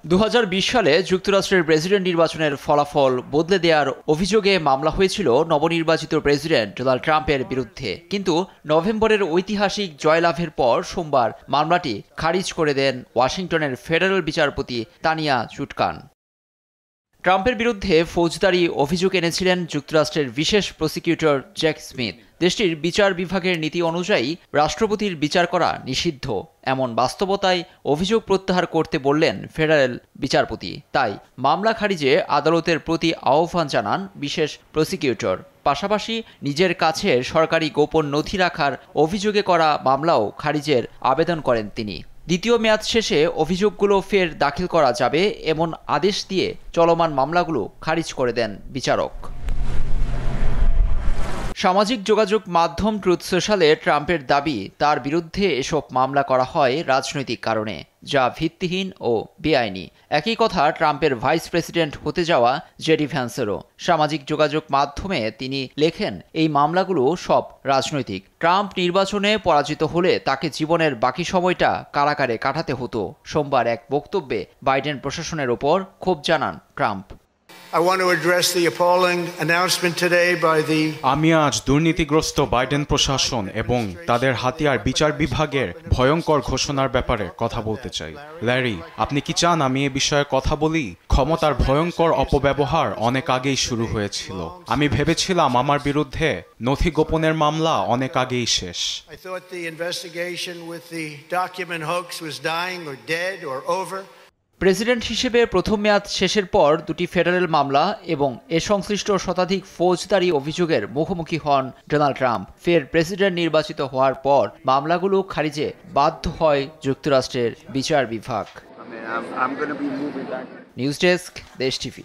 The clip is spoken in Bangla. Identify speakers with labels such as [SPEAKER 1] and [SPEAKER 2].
[SPEAKER 1] 2020 সালে যুক্তরাষ্ট্রের প্রেসিডেন্ট নির্বাচনের ফলাফল বদলে দেওয়ার অভিযোগে মামলা হয়েছিল নবনির্বাচিত প্রেসিডেন্ট ডোনাল্ড ট্রাম্পের বিরুদ্ধে, কিন্তু নভেম্বরের ঐতিহাসিক জয়লাভের পর সোমবার মামলাটি খারিজ করে দেন ওয়াশিংটনের ফেডারেল বিচারপতি তানিয়া চুটকান। ট্রাম্পের বিরুদ্ধে ফৌজদারি অভিযোগ এনেছিলেন যুক্তরাষ্ট্রের বিশেষ প্রসিকিউটর জ্যাক স্মিথ। দেশটির বিচার বিভাগের নীতি অনুযায়ী রাষ্ট্রপতির বিচার করা নিষিদ্ধ, এমন বাস্তবতায় অভিযোগ প্রত্যাহার করতে বললেন ফেডারেল বিচারপতি। তাই মামলা খারিজে আদালতের প্রতি আহ্বান জানান বিশেষ প্রসিকিউটর। পাশাপাশি নিজের কাছে সরকারি গোপন নথি রাখার অভিযোগে করা মামলাও খারিজের আবেদন করেন তিনি। দ্বিতীয় মেয়াদ শেষে অভিযোগগুলো ফের দাখিল করা যাবে এমন আদেশ দিয়ে চলমান মামলাগুলো খারিজ করে দেন বিচারক। সামাজিক যোগাযোগ মাধ্যম ট্রুথ সোশ্যালে ট্রাম্পের দাবি তার বিরুদ্ধে এসব মামলা করা হয় রাজনৈতিক কারণে, যা ভিত্তিহীন ও বেআইনি। একই কথা ট্রাম্পের ভাইস প্রেসিডেন্ট হতে যাওয়া জেডি ভ্যান্সেরও। সামাজিক যোগাযোগ মাধ্যমে তিনি লেখেন, এই মামলাগুলো সব রাজনৈতিক। ট্রাম্প নির্বাচনে পরাজিত হলে তাকে জীবনের বাকি সময়টা কারাগারে কাটাতে হতো। সোমবার এক বক্তব্যে বাইডেন প্রশাসনের ওপর ক্ষোভ জানান ট্রাম্প।
[SPEAKER 2] আমি আজ দুর্নীতিগ্রস্ত বাইডেন প্রশাসন এবং তাদের হাতিয়ার বিচার বিভাগের ভয়ঙ্কর ঘোষণার ব্যাপারে কথা বলতে চাই। ল্যারি, আপনি কি চান আমি এ বিষয়ে কথা বলি? ক্ষমতার ভয়ঙ্কর অপব্যবহার অনেক আগেই শুরু হয়েছিল। আমি ভেবেছিলাম আমার বিরুদ্ধে নথি গোপনের মামলা অনেক আগেই শেষ।
[SPEAKER 1] প্রেসিডেন্ট হিসেবে প্রথম মেয়াদ শেষের পর দুটি ফেডারেল মামলা এবং এ সংশ্লিষ্ট শতাধিক ফৌজদারি অভিযোগের মুখোমুখি হন ডোনাল্ড ট্রাম্প। ফের প্রেসিডেন্ট নির্বাচিত হওয়ার পর মামলাগুলো খারিজে বাধ্য হয় যুক্তরাষ্ট্রের বিচার বিভাগ। নিউজ ডেস্ক, দেশ টিভি।